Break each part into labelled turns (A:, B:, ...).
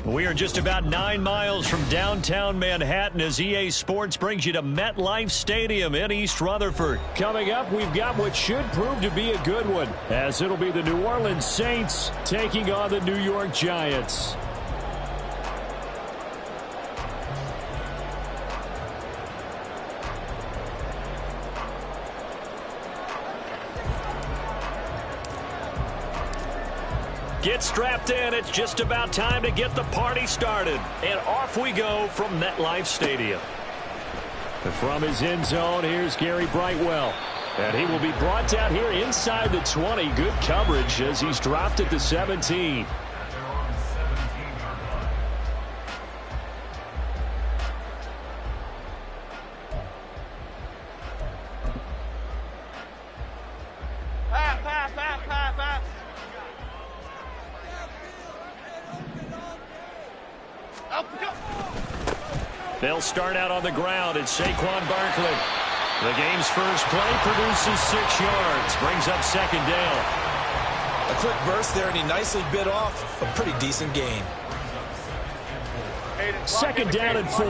A: We are just about 9 miles from downtown Manhattan as EA Sports brings you to MetLife Stadium in East Rutherford.
B: Coming up, we've got what should prove to be a good one, as it'll be the New Orleans Saints taking on the New York Giants.
A: Get strapped in. It's just about time to get the party started. And off we go from MetLife Stadium.
B: From his end zone, here's Gary Brightwell. And he will be brought down here inside the 20. Good coverage as he's dropped at the 17.
A: They'll start out on the ground. It's Saquon Barkley. The game's first play produces 6 yards. Brings up second down.
C: A quick burst there, and he nicely bit off a pretty decent gain.
B: Second down and 4.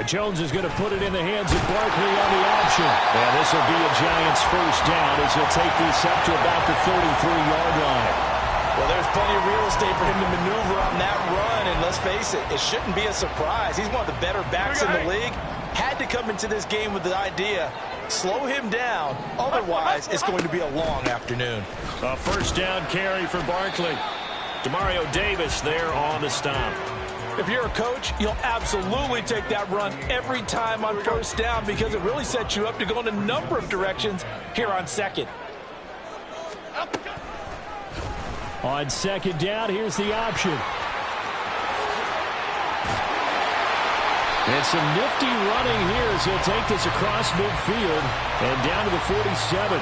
B: Jones is going to put it in the hands of Barkley on the option. And this will be a Giants first down as he'll take this up to about the 33-yard line.
C: Well, there's plenty of real estate for him to maneuver on that run, and let's face it, it shouldn't be a surprise. He's one of the better backs in the league. Had to come into this game with the idea, slow him down, otherwise it's going to be a long afternoon.
A: A first down carry for Barkley. Demario Davis there on the stop.
C: If you're a coach, you'll absolutely take that run every time on first down because it really sets you up to go in a number of directions here on second.
B: On second down, here's the option. And some nifty running here as he'll take this across midfield and down to the 47.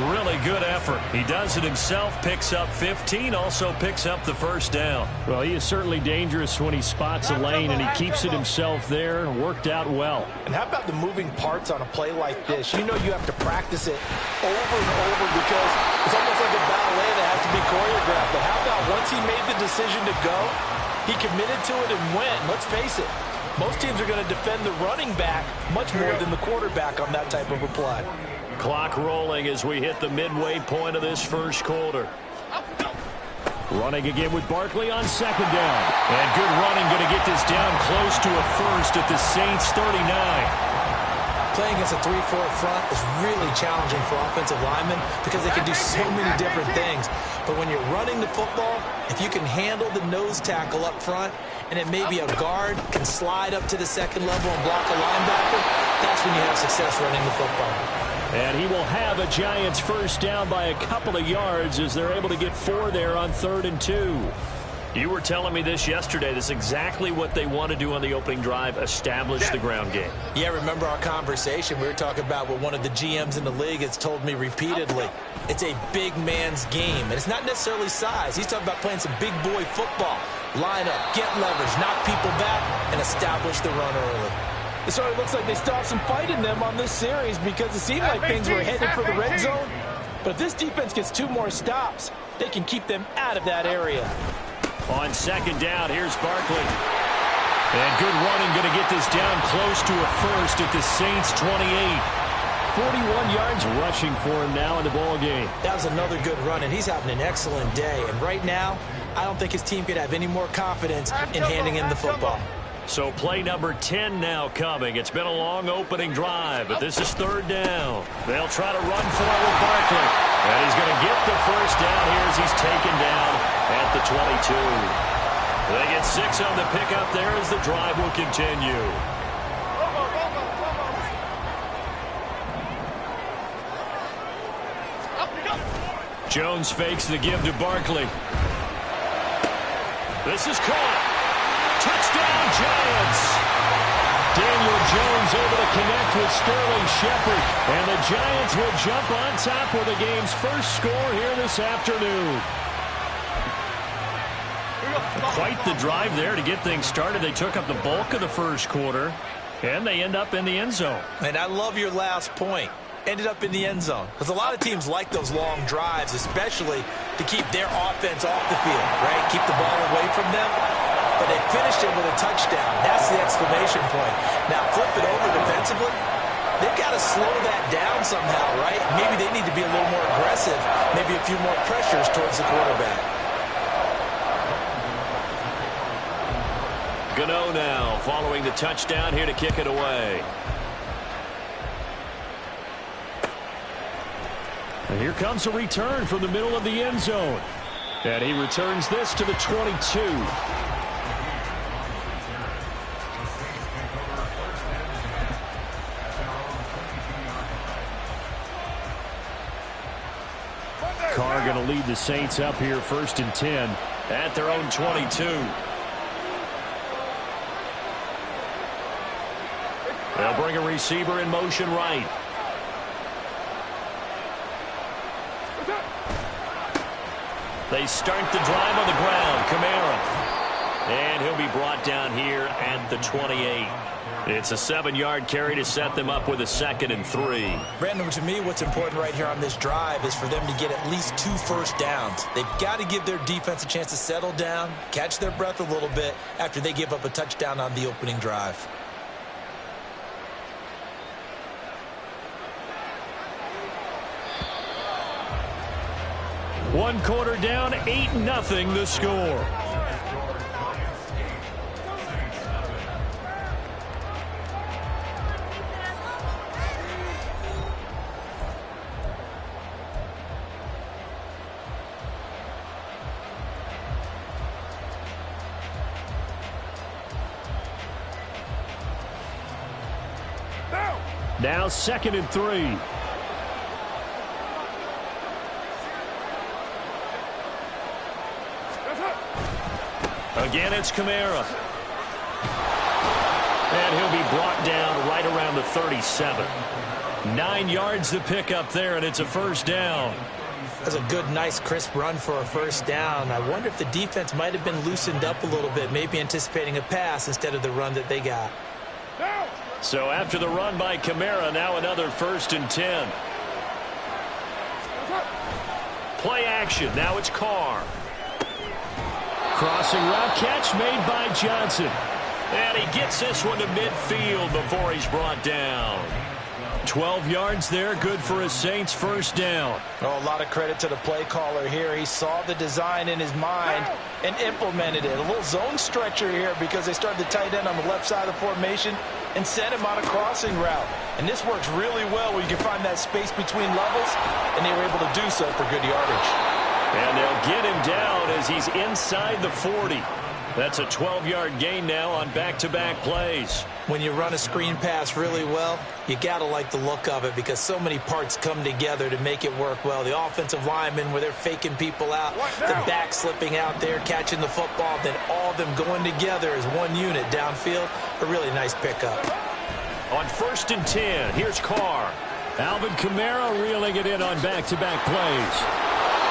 A: Really good effort. He does it himself, picks up 15, also picks up the first down.
B: Well, he is certainly dangerous when he spots a lane, and he keeps it himself there. Worked out well.
C: And how about the moving parts on a play like this? You know you have to practice it over and over because it's almost like a ballet that has to be choreographed. But how about once he made the decision to go, he committed to it and went. Let's face it, most teams are going to defend the running back much more than the quarterback on that type of a play.
A: Clock rolling as we hit the midway point of this first quarter.
B: Running again with Barkley on second down.
A: And good running, going to get this down close to a first at the Saints 39.
C: Playing against a 3-4 front is really challenging for offensive linemen because they can do so many different things. But when you're running the football, if you can handle the nose tackle up front, and it may be a guard can slide up to the second level and block a linebacker, that's when you have success running the football.
B: And he will have a Giants first down by a couple of yards as they're able to get 4 there on 3rd and 2.
A: You were telling me this yesterday. This is exactly what they want to do on the opening drive, establish the ground game.
C: Yeah, remember our conversation. We were talking about what one of the GMs in the league has told me repeatedly. It's a big man's game, and it's not necessarily size. He's talking about playing some big boy football. Line up, get leverage, knock people back, and establish the run early. It sort of looks like they stopped some fight in them on this series because it seemed like things were headed for the red zone. But if this defense gets 2 more stops, they can keep them out of that area.
A: On second down, here's Barkley. And good running, going to get this down close to a first at the Saints 28.
B: 41 yards rushing for him now in the ball game.
C: That was another good run, and he's having an excellent day. And right now, I don't think his team could have any more confidence in handing him the football.
A: So play number 10 now coming. It's been a long opening drive, but this is 3rd down. They'll try to run for it with Barkley. And he's going to get the first down here as he's taken down at the 22. They get 6 on the pickup there as the drive will continue. Jones fakes the give to Barkley. This is caught. Touchdown, Giants. Daniel Jones able to connect with Sterling Shepard. And the Giants will jump on top with the game's first score here this afternoon. Quite the drive there to get things started. They took up the bulk of the first quarter, and they end up in the end zone.
C: And I love your last point. Ended up in the end zone. Because a lot of teams like those long drives, especially to keep their offense off the field, right? Keep the ball away from them. But they finished it with a touchdown. That's the exclamation point. Now, flip it over defensively. They've got to slow that down somehow, right? Maybe they need to be a little more aggressive. Maybe a few more pressures towards the quarterback.
A: Gano now following the touchdown here to kick it away.
B: And here comes a return from the middle of the end zone. And he returns this to the 22. Carr going to lead the Saints up here 1st and 10
A: at their own 22. They'll bring a receiver in motion right. They start the drive on the ground. Kamara. And he'll be brought down here at the 28. It's a 7-yard carry to set them up with a 2nd and 3.
C: Brandon, to me, what's important right here on this drive is for them to get at least 2 first downs. They've got to give their defense a chance to settle down, catch their breath a little bit after they give up a touchdown on the opening drive.
B: One quarter down, 8-0 the score. Now 2nd and 3.
A: Again, it's Kamara. And he'll be brought down right around the 37.
B: 9 yards to pick up there, and it's a 1st down.
C: That's a good, nice, crisp run for a 1st down. I wonder if the defense might have been loosened up a little bit, maybe anticipating a pass instead of the run that they got.
A: So after the run by Kamara, now another 1st and 10. Play action. Now it's Carr.
B: Crossing route catch made by Johnson.
A: And he gets this one to midfield before he's brought down.
B: 12 yards there, good for a Saints 1st down.
C: Oh, a lot of credit to the play caller here. He saw the design in his mind and implemented it. A little zone stretcher here because they started the tight end on the left side of the formation and sent him on a crossing route. And this works really well where you can find that space between levels, and they were able to do so for good yardage.
A: And they'll get him down as he's inside the 40. That's a 12-yard gain now on back-to-back plays.
C: When you run a screen pass really well, you got to like the look of it because so many parts come together to make it work well. The offensive linemen where they're faking people out, the back slipping out there, catching the football, then all of them going together as one unit downfield. A really nice pickup.
A: On 1st and 10, here's Carr.
B: Alvin Kamara reeling it in on back-to-back plays.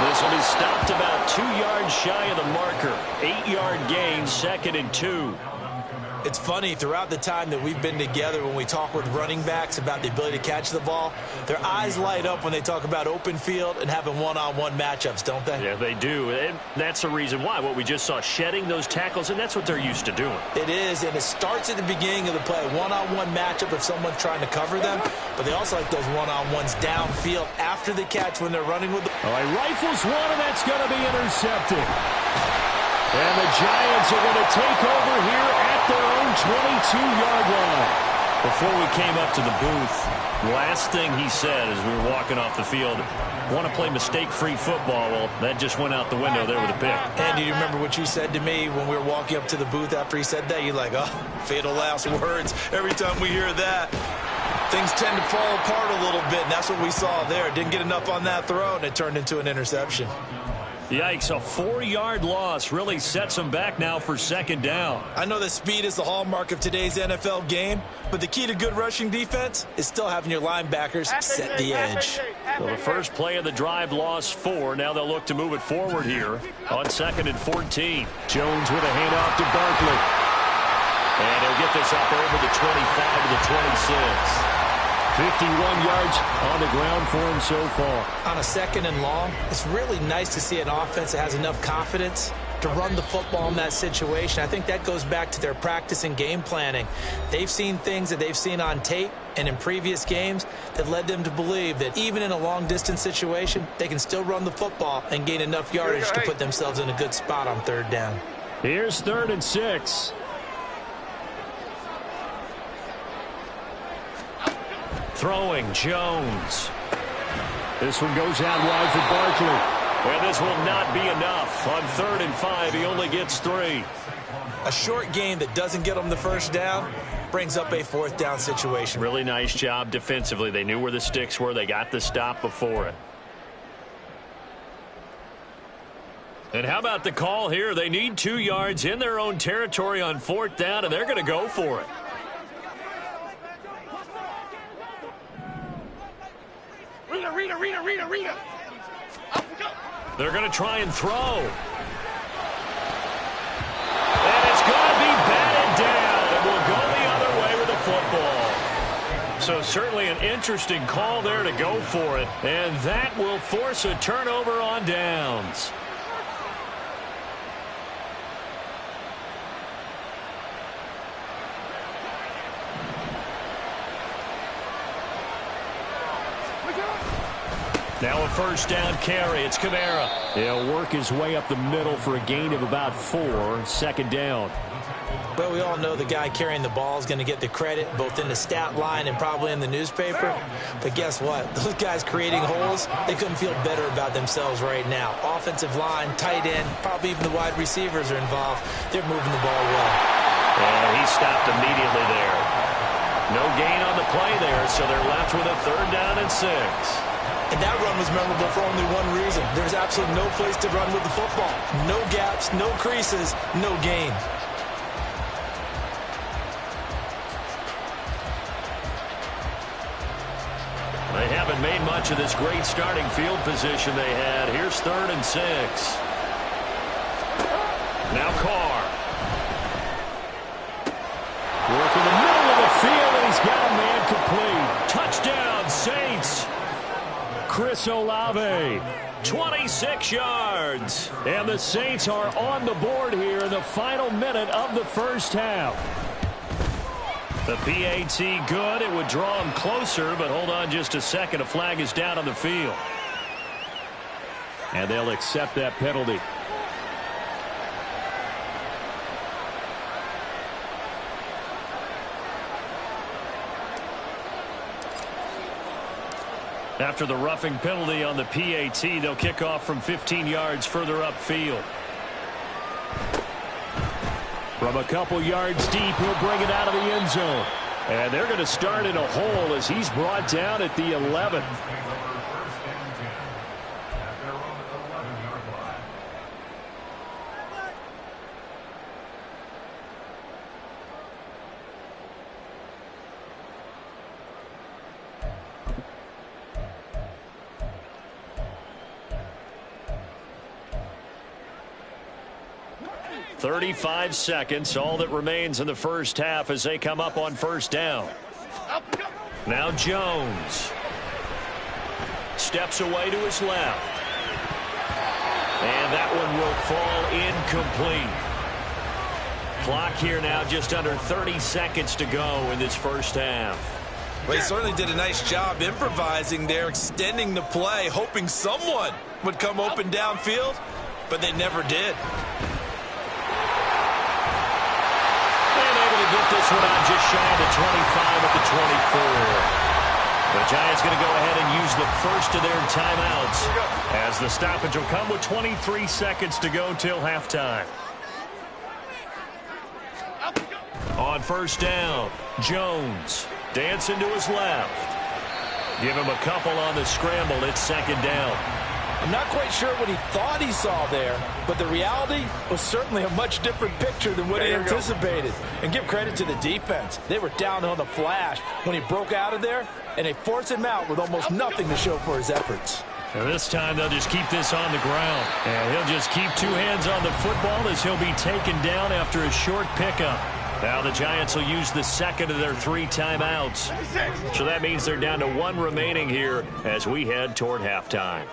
A: This will be stopped about 2 yards shy of the marker. 8-yard gain, 2nd and 2.
C: It's funny, throughout the time that we've been together when we talk with running backs about the ability to catch the ball, their eyes light up when they talk about open field and having one-on-one matchups, don't they?
A: Yeah, they do. And that's the reason why. What we just saw, shedding those tackles, and that's what they're used to doing.
C: It is, and it starts at the beginning of the play. One-on-one matchup if someone's trying to cover them, but they also like those one-on-ones downfield after the catch when they're running with the...
B: All right, rifles one, and that's going to be intercepted. And the Giants are going to take over here at their own 22-yard line.
A: Before we came up to the booth, last thing he said as we were walking off the field, want to play mistake-free football. Well, that just went out the window there with a pick.
C: And do you remember what you said to me when we were walking up to the booth after he said that? You're like, oh, fatal last words. Every time we hear that, things tend to fall apart a little bit, and that's what we saw there. Didn't get enough on that throw, and it turned into an interception.
A: Yikes, a 4-yard loss really sets them back now for second down.
C: I know that speed is the hallmark of today's NFL game, but the key to good rushing defense is still having your linebackers set the edge.
A: Well, the first play of the drive lost 4. Now they'll look to move it forward here on 2nd and 14.
B: Jones with a handoff to Barkley.
A: And he'll get this up over the 25 to the 26.
B: 51 yards on the ground for him so far.
C: On a 2nd and long, it's really nice to see an offense that has enough confidence to run the football in that situation. I think that goes back to their practice and game planning. They've seen things that they've seen on tape and in previous games that led them to believe that even in a long-distance situation, they can still run the football and gain enough yardage to put themselves in a good spot on 3rd down.
B: Here's 3rd and 6.
A: Throwing, Jones.
B: This one goes out wide for Barkley.
A: And this will not be enough. On 3rd and 5, he only gets 3.
C: A short gain that doesn't get them the first down brings up a 4th down situation.
A: Really nice job defensively. They knew where the sticks were. They got the stop before it. And how about the call here? They need 2 yards in their own territory on 4th down, and they're going to go for it.
D: Read.
A: They're going to try and throw. And it's going to be batted down. It will go the other way with the football. So certainly an interesting call there to go for it. And that will force a turnover on downs. Now a 1st down carry. It's Kamara.
B: He'll work his way up the middle for a gain of about 4. 2nd down.
C: Well, we all know the guy carrying the ball is going to get the credit both in the stat line and probably in the newspaper. But guess what? Those guys creating holes, they couldn't feel better about themselves right now. Offensive line, tight end, probably even the wide receivers are involved. They're moving the ball well.
A: And he stopped immediately there. No gain on the play there, so they're left with a 3rd down and 6.
C: And that run was memorable for only one reason. There's absolutely no place to run with the football. No gaps, no creases, no gain.
A: They haven't made much of this great starting field position they had. Here's 3rd and 6. Now Carr.
B: Work in the middle of the field, and he's got a man complete.
A: Touchdown, Saints.
B: Chris Olave.
A: 26 yards.
B: And the Saints are on the board here in the final minute of the 1st half.
A: The PAT good. It would draw him closer, but hold on just a second. A flag is down on the field.
B: And they'll accept that penalty.
A: After the roughing penalty on the PAT, they'll kick off from 15 yards further upfield.
B: From a couple yards deep, he'll bring it out of the end zone. And they're going to start in a hole as he's brought down at the 11.
A: .35 seconds, all that remains in the first half as they come up on 1st down. Now Jones. Steps away to his left. And that one will fall incomplete. Clock here now just under 30 seconds to go in this first half.
C: Well, he certainly did a nice job improvising there, extending the play, hoping someone would come open downfield, but they never did.
A: Get this one on just shy of the 25 at the 24. The Giants going to go ahead and use the first of their timeouts as the stoppage will come with 23 seconds to go till halftime. On 1st down, Jones dancing to his left. Give him a couple on the scramble. It's 2nd down.
C: I'm not quite sure what he thought he saw there, but the reality was certainly a much different picture than what he anticipated. And give credit to the defense. They were down on the flash when he broke out of there, and they forced him out with almost nothing to show for his efforts.
B: And this time they'll just keep this on the ground. And he'll just keep two hands on the football as he'll be taken down after a short pickup. Now the Giants will use the second of their 3 timeouts. So that means they're down to 1 remaining here as we head toward halftime.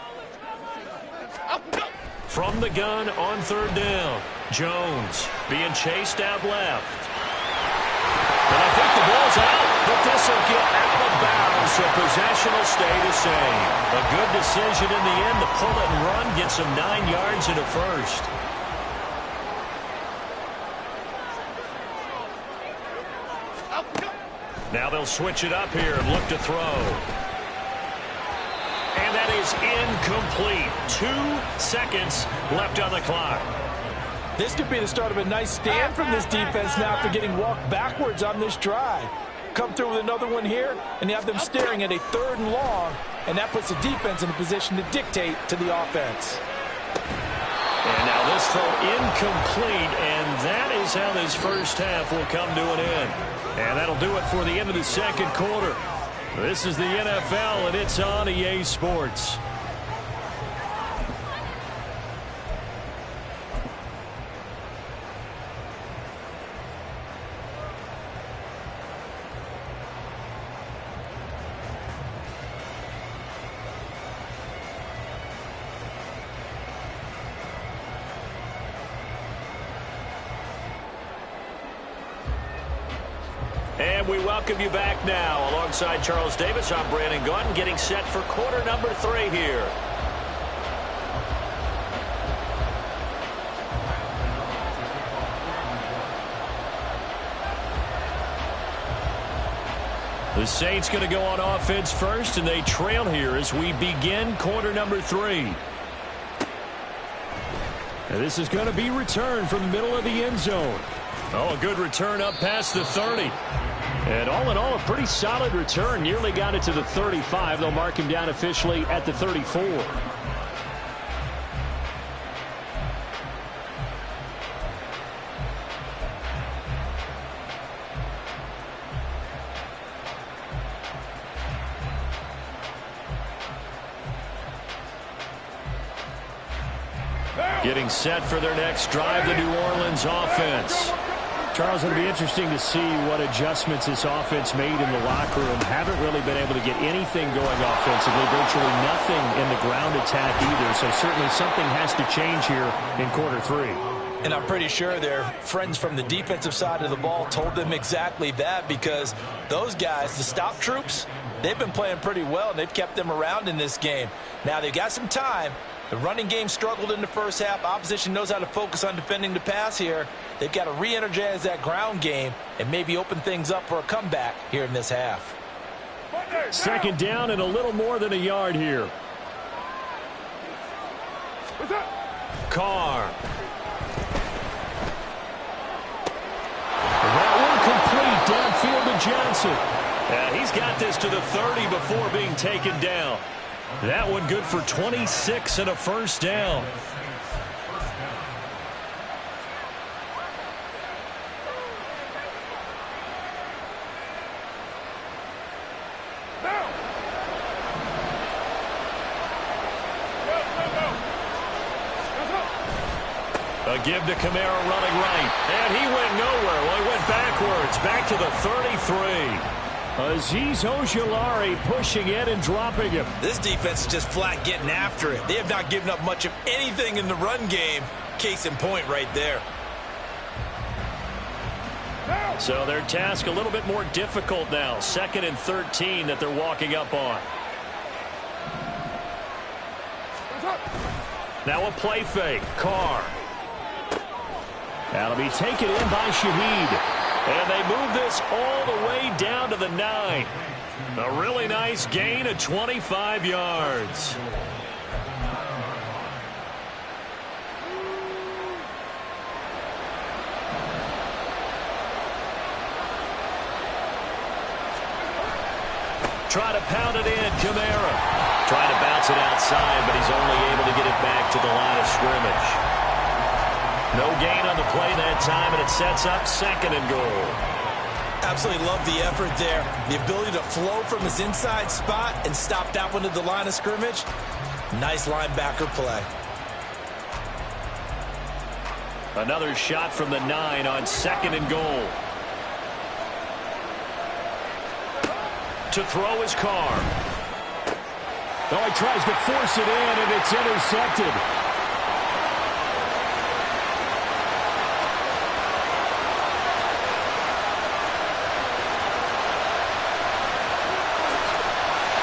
B: From the gun on 3rd down, Jones being chased out left. And I think the ball's out, but this will get out of bounds, so possession will stay the same. A good decision in the end to pull it and run, get some 9 yards and a first. Now they'll switch it up here and look to throw. And that is incomplete. 2 seconds left on the clock.
C: This could be the start of a nice stand from this defense now after getting walked backwards on this drive. Come through with another one here, and you have them staring at a 3rd and long, and that puts the defense in a position to dictate to the offense.
B: And now this throw incomplete, and that is how this first half will come to an end. And that'll do it for the end of the second quarter. This is the NFL, and it's on EA Sports. And we welcome you back now. Alongside Charles Davis, I'm Brandon Gaudin, getting set for quarter number 3 here. The Saints going to go on offense first, and they trail here as we begin quarter number 3. And this is going to be returned from the middle of the end zone. Oh, a good return up past the 30. And all in all, a pretty solid return. Nearly got it to the 35. They'll mark him down officially at the 34. Getting set for their next drive, the New Orleans offense. Charles, it'll be interesting to see what adjustments this offense made in the locker room. Haven't really been able to get anything going offensively, virtually nothing in the ground attack either. So certainly something has to change here in quarter 3.
C: And I'm pretty sure their friends from the defensive side of the ball told them exactly that, because those guys, the stop troops, they've been playing pretty well, and they've kept them around in this game. Now they've got some time. The running game struggled in the first half. Opposition knows how to focus on defending the pass here. They've got to re-energize that ground game and maybe open things up for a comeback here in this half.
B: 2nd down and a little more than a yard here. Carr. That one complete downfield to Johnson. And he's got this to the 30 before being taken down. That one good for 26 and a first down. A give to Kamara running right. And he went nowhere. Well, he went backwards. Back to the 33. Azeez Ojulari pushing in and dropping him.
C: This defense is just flat getting after it. They have not given up much of anything in the run game. Case in point right there.
B: So their task a little bit more difficult now. 2nd and 13 that they're walking up on. Now a play fake. Carr. That'll be taken in by Shaheed. And they move this all the way down to the 9. A really nice gain of 25 yards. Try to pound it in, Kamara.
A: Trying to bounce it outside, but he's only able to get it back to the line of scrimmage. No gain on the play that time, and it sets up 2nd and goal.
C: Absolutely love the effort there. The ability to flow from his inside spot and stop that one to the line of scrimmage. Nice linebacker play.
A: Another shot from the 9 on 2nd and goal. To throw his car.
B: Oh, he tries to force it in, and it's intercepted.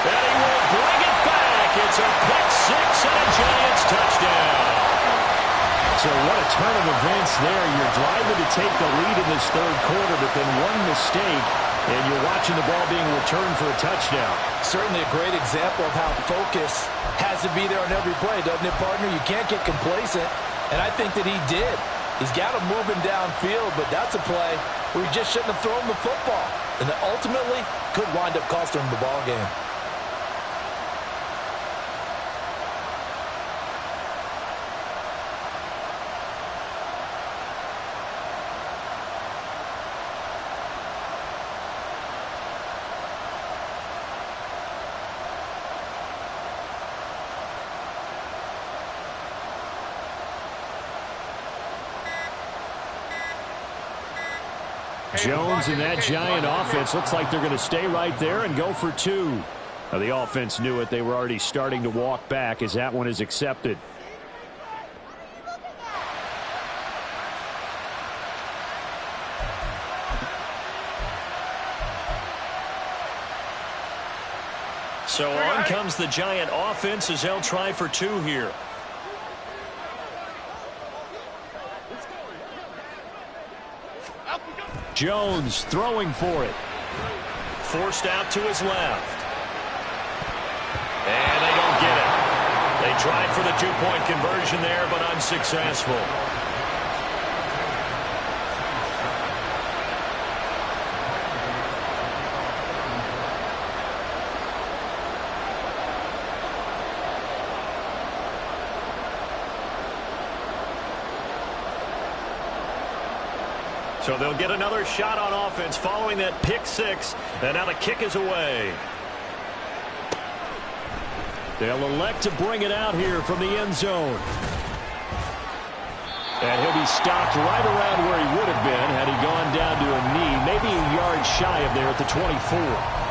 A: And he will bring it back. It's a pick 6 and a Giants touchdown.
B: So what a turn of events there. You're driving to take the lead in this 3rd quarter, but then one mistake, and you're watching the ball being returned for a touchdown.
C: Certainly a great example of how focus has to be there on every play, doesn't it, partner? You can't get complacent, and I think that he did. He's got him moving downfield, but that's a play where he just shouldn't have thrown the football, and that ultimately could wind up costing him the ball game.
B: Jones and that Giant offense looks like they're going to stay right there and go for 2. Now, the offense knew it. They were already starting to walk back as that one is accepted.
A: So on comes the Giant offense as they'll try for 2 here.
B: Jones throwing for it.
A: Forced out to his left. And they don't get it. They tried for the 2-point conversion there, but unsuccessful. So they'll get another shot on offense following that pick 6. And now the kick is away.
B: They'll elect to bring it out here from the end zone. And he'll be stopped right around where he would have been had he gone down to a knee, maybe a yard shy of there at the 24.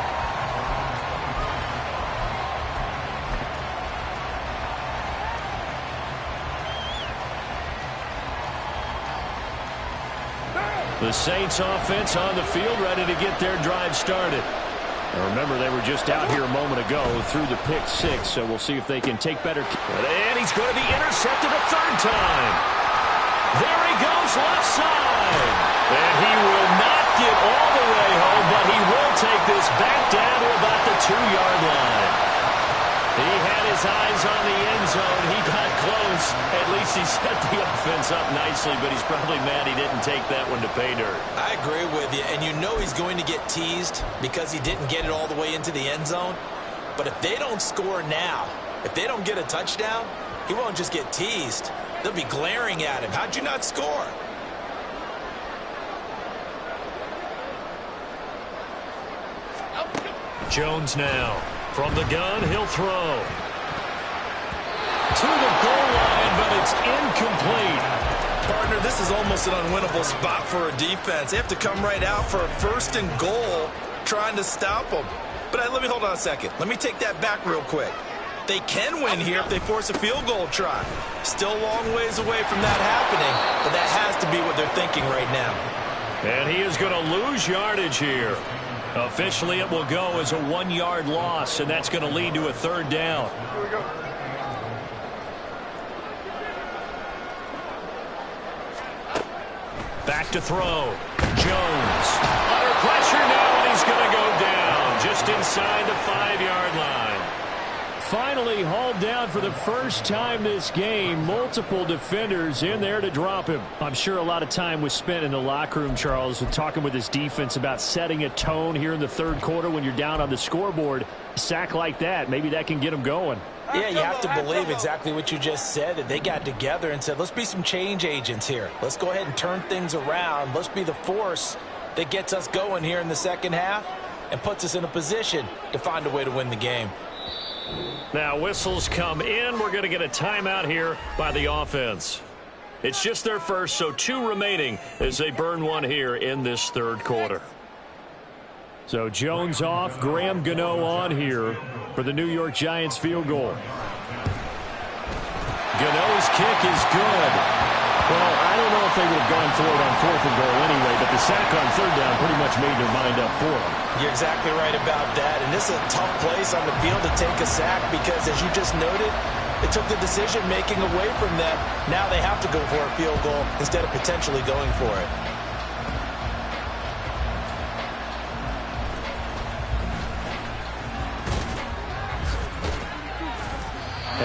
A: The Saints offense on the field, ready to get their drive started.
B: Now remember, they were just out here a moment ago through the pick 6, so we'll see if they can take better.
A: And he's going to be intercepted a 3rd time. There he goes left side. And he will not get all the way home, but he will take this back down to about the 2-yard line. He had his eyes on the end zone. He got close. At least he set the offense up nicely, but he's probably mad he didn't take that one to pay dirt.
C: I agree with you, and you know he's going to get teased because he didn't get it all the way into the end zone. But if they don't score now, if they don't get a touchdown, he won't just get teased. They'll be glaring at him. How'd you not score?
A: Jones now. From the gun, he'll throw. To the goal line, but it's incomplete.
C: Partner, this is almost an unwinnable spot for a defense. They have to come right out for a 1st and goal trying to stop them. But let me hold on a second. Let me take that back real quick. They can win here if they force a field goal try. Still a long ways away from that happening, but that has to be what they're thinking right now.
A: And he is going to lose yardage here. Officially, it will go as a 1-yard loss, and that's going to lead to a 3rd down.
D: Here we go.
A: Back to throw. Jones. Under pressure now, and he's going to go down just inside the 5-yard line.
B: finally hauled down for the first time this game. Multiple defenders in there to drop him. I'm sure a lot of time was spent in the locker room, Charles, with talking with his defense about setting a tone here in the third quarter when you're down on the scoreboard. A sack like that, maybe that can get him going.
C: Yeah, you have to believe exactly what you just said, that they got together and said, let's be some change agents here. Let's go ahead and turn things around. Let's be the force that gets us going here in the second half and puts us in a position to find a way to win the game.
A: Now whistles come in. We're going to get a timeout here by the offense. It's just their first, so 2 remaining as they burn one here in this third quarter.
B: So Jones off, Graham Gano on here for the New York Giants field goal. Gano's kick is good. Well, I don't know if they would have gone for it on 4th and goal anyway, but the sack on 3rd down pretty much made their mind up for them.
C: You're exactly right about that, and this is a tough place on the field to take a sack because, as you just noted, it took the decision-making away from them. Now they have to go for a field goal instead of potentially going for it.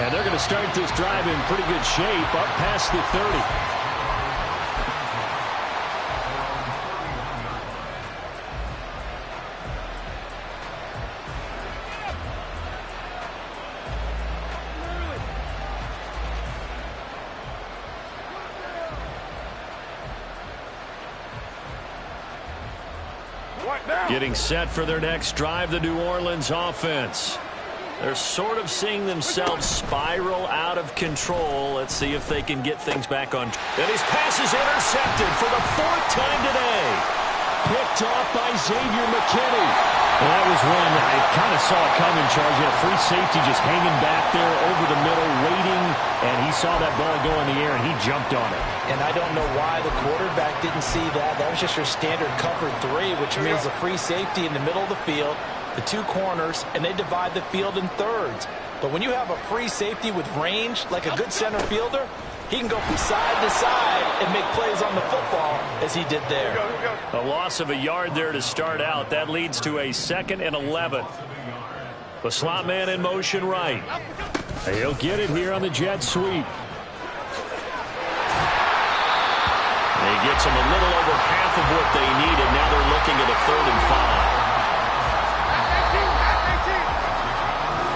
B: And they're going to start this drive in pretty good shape, up past the 30. Getting set for their next drive, the New Orleans offense. They're sort of seeing themselves spiral out of control. Let's see if they can get things back on.
A: And his pass is intercepted for the 4th time today.
B: Picked off by Xavier McKinney. Well, that was one I kind of saw it coming, Charles. You had a free safety just hanging back there over the middle, waiting, and he saw that ball go in the air, and he jumped on it.
C: And I don't know why the quarterback didn't see that. That was just your standard cover 3, which means a free safety in the middle of the field, the 2 corners, and they divide the field in thirds. But when you have a free safety with range, like a good center fielder, he can go from side to side and make plays on the football as he did there.
A: A loss of a yard there to start out. That leads to a 2nd and 11. The slot man in motion right.
B: He'll get it here on the jet sweep.
A: He gets them a little over half of what they needed. Now they're looking at a 3rd and 5.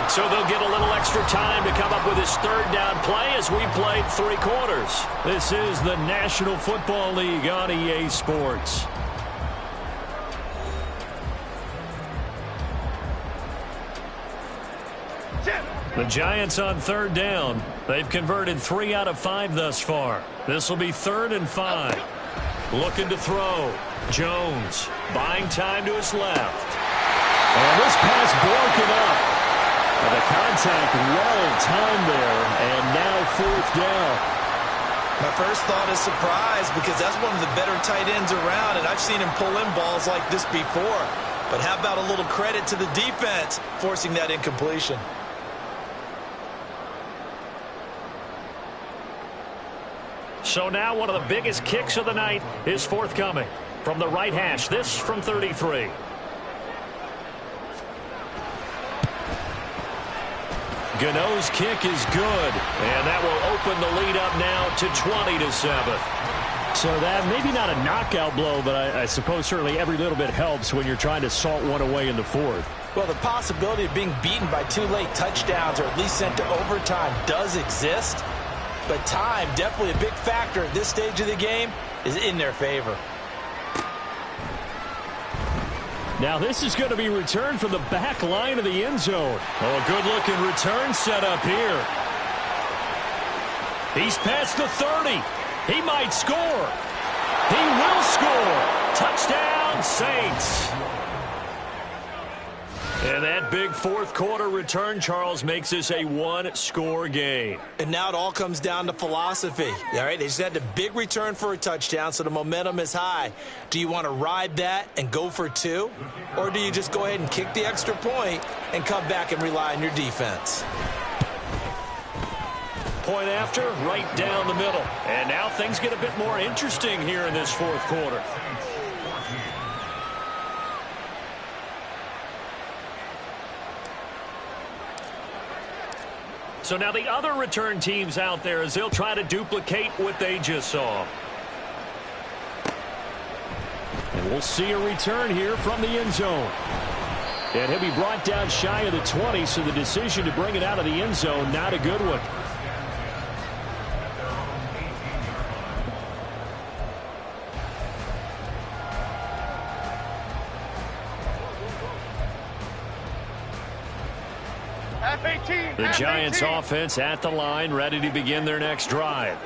A: So they'll get a little extra time to come up with his 3rd down play as we've played 3 quarters.
B: This is the National Football League on EA Sports. The Giants on 3rd down. They've converted 3 out of 5 thus far. This will be 3rd and 5. Looking to throw. Jones buying time to his left. And this pass broken up. The contact well-timed there, and now 4th down.
C: My first thought is surprise because that's one of the better tight ends around, and I've seen him pull in balls like this before. But how about a little credit to the defense forcing that incompletion?
A: So now one of the biggest kicks of the night is forthcoming from the right hash. This from 33.
B: Gano's kick is good, and that will open the lead up now to 20-7. So that maybe not a knockout blow, but I suppose certainly every little bit helps when you're trying to salt one away in the 4th.
C: Well, the possibility of being beaten by 2 late touchdowns or at least sent to overtime does exist, but time, definitely a big factor at this stage of the game, is in their favor.
B: Now this is going to be returned from the back line of the end zone. Oh, a good-looking return set up here. He's past the 30. He might score. He will score. Touchdown, Saints.
A: And that big 4th quarter return, Charles, makes this a 1-score game.
C: And now it all comes down to philosophy. All right, they just had a big return for a touchdown, so the momentum is high. Do you want to ride that and go for 2? Or do you just go ahead and kick the extra point and come back and rely on your defense?
A: Point after, right down the middle. And now things get a bit more interesting here in this 4th quarter. So now the other return teams out there as they'll try to duplicate what they just saw. And we'll see a return here from the end zone. And he'll be brought down shy of the 20, so the decision to bring it out of the end zone, not a good one. The Giants offense at the line, ready to begin their next drive.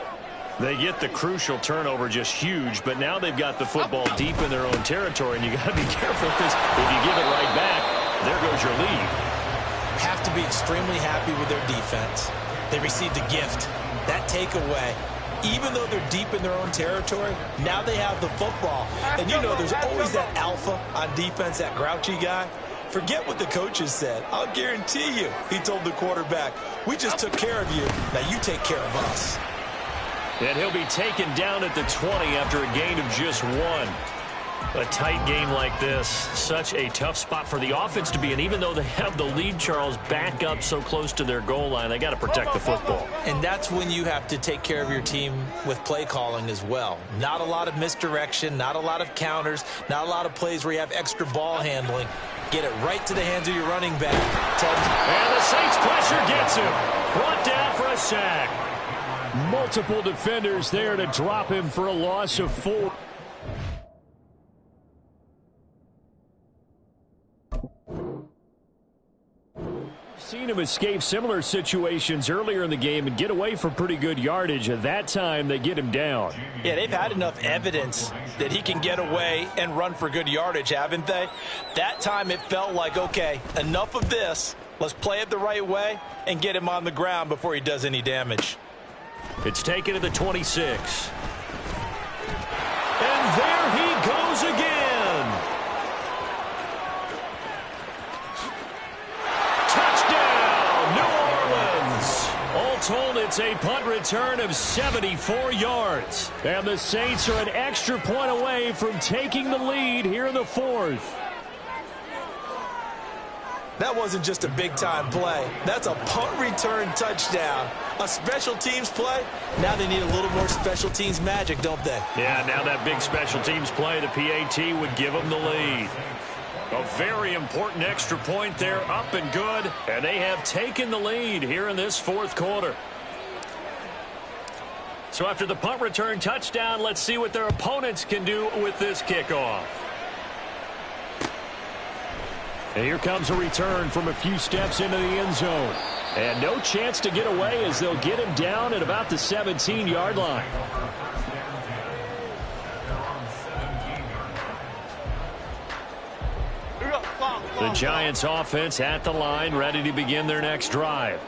A: They get the crucial turnover, just huge, but now they've got the football deep in their own territory, and you got to be careful because if you give it right back, there goes your lead.
C: Have to be extremely happy with their defense. They received a gift. That takeaway, even though they're deep in their own territory, now they have the football. And you know there's always that alpha on defense, that grouchy guy. Forget what the coaches said. I'll guarantee you, he told the quarterback, we just took care of you. Now you take care of us.
A: And he'll be taken down at the 20 after a gain of just 1. A tight game like this, such a tough spot for the offense to be in. Even though they have the lead, Charles, back up so close to their goal line, they got to protect the football.
C: And that's when you have to take care of your team with play calling as well. Not a lot of misdirection, not a lot of counters, not a lot of plays where you have extra ball handling. Get it right to the hands of your running back.
A: And the Saints pressure gets him. Brought down for a sack. Multiple defenders there to drop him for a loss of 4. Seen him escape similar situations earlier in the game and get away for pretty good yardage. At that time, they get him down.
C: Yeah, they've had enough evidence that he can get away and run for good yardage, haven't they? That time it felt like, okay, enough of this. Let's play it the right way and get him on the ground before he does any damage.
A: It's taken to the 26. And there he goes again. Told it's a punt return of 74 yards. And the Saints are an extra point away from taking the lead here in the 4th.
C: That wasn't just a big-time play. That's a punt return touchdown. A special teams play. Now they need a little more special teams magic, don't they?
A: Yeah, now that big special teams play, the PAT would give them the lead. A very important extra point there, up and good. And they have taken the lead here in this 4th quarter. So after the punt return touchdown, let's see what their opponents can do with this kickoff. And here comes a return from a few steps into the end zone. And no chance to get away as they'll get him down at about the 17-yard line. The Giants offense at the line, ready to begin their next drive.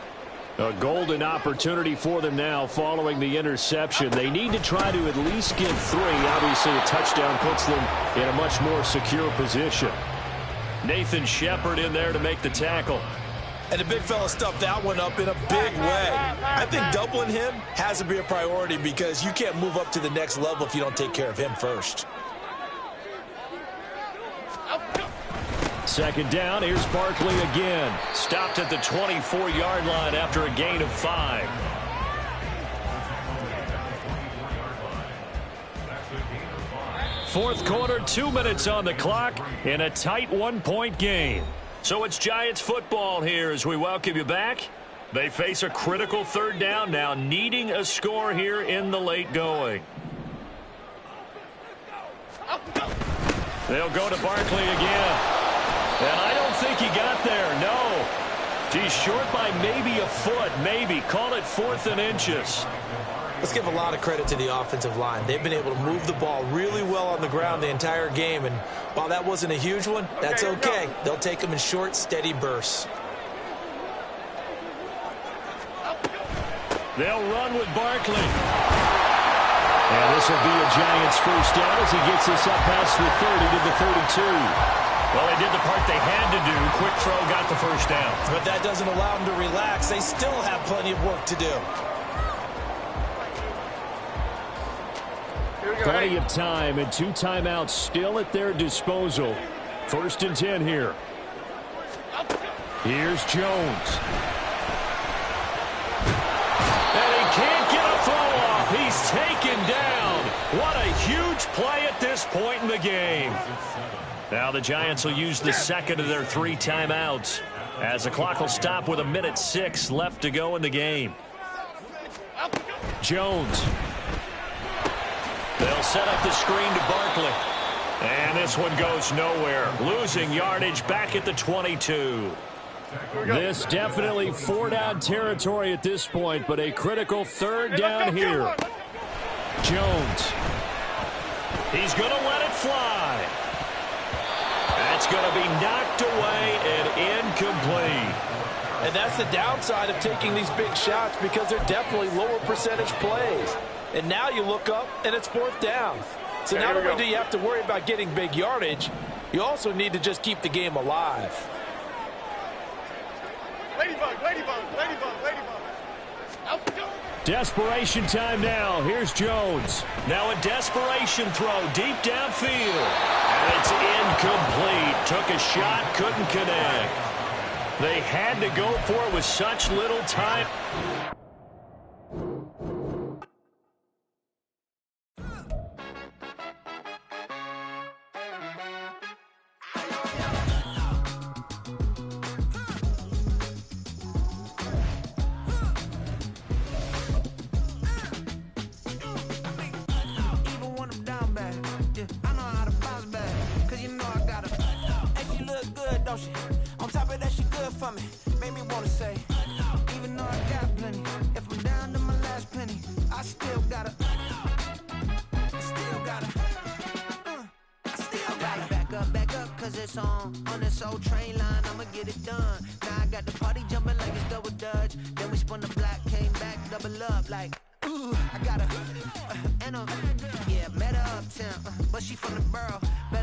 A: A golden opportunity for them now following the interception. They need to try to at least get 3. Obviously, a touchdown puts them in a much more secure position. Nathan Shepard in there to make the tackle.
C: And the big fella stuffed that one up in a big way. I think doubling him has to be a priority because you can't move up to the next level if you don't take care of him first.
A: Second down, here's Barkley again. Stopped at the 24-yard line after a gain of 5. Fourth quarter, 2 minutes on the clock in a tight 1-point game. So it's Giants football here as we welcome you back. They face a critical 3rd down now, needing a score here in the late going. They'll go to Barkley again. And I don't think he got there, no. He's short by maybe a foot, maybe. Call it 4th and inches.
C: Let's give a lot of credit to the offensive line. They've been able to move the ball really well on the ground the entire game. And while that wasn't a huge one, that's okay. They'll take them in short, steady bursts.
A: They'll run with Barkley. And this will be a Giants first down as he gets this up past the 30 to the 32. Well, they did the part they had to do. Quick throw got the first down.
C: But that doesn't allow them to relax. They still have plenty of work to do.
A: Plenty of time and 2 timeouts still at their disposal. 1st and 10 here. Here's Jones. taken down. What a huge play at this point in the game. Now the Giants will use the second of their 3 timeouts, as the clock will stop with 1:06 left to go in the game. Jones. They'll set up the screen to Barkley. And this one goes nowhere. Losing yardage back at the 22. This definitely 4-down territory at this point, but a critical 3rd down here. Jones. He's going to let it fly. That's going to be knocked away and incomplete.
C: And that's the downside of taking these big shots, because they're definitely lower percentage plays. And now you look up, and it's 4th down. So not only do you have to worry about getting big yardage, you also need to just keep the game alive.
B: Ladybug, ladybug, ladybug, ladybug.
A: Desperation time now. Here's Jones. Now a desperation throw deep downfield. And it's incomplete. Took a shot, couldn't connect. They had to go for it with such little time.
D: On top of that, she good for me. Made me wanna say, even though I got plenty, if I'm down to my last penny, I still gotta back up, cause it's on this old train line, I'ma get it done. Now I got the party jumping like it's double dutch. Then we spun the block, came back, double up like, ooh, I got a, and yeah, met her uptown, but she from the borough.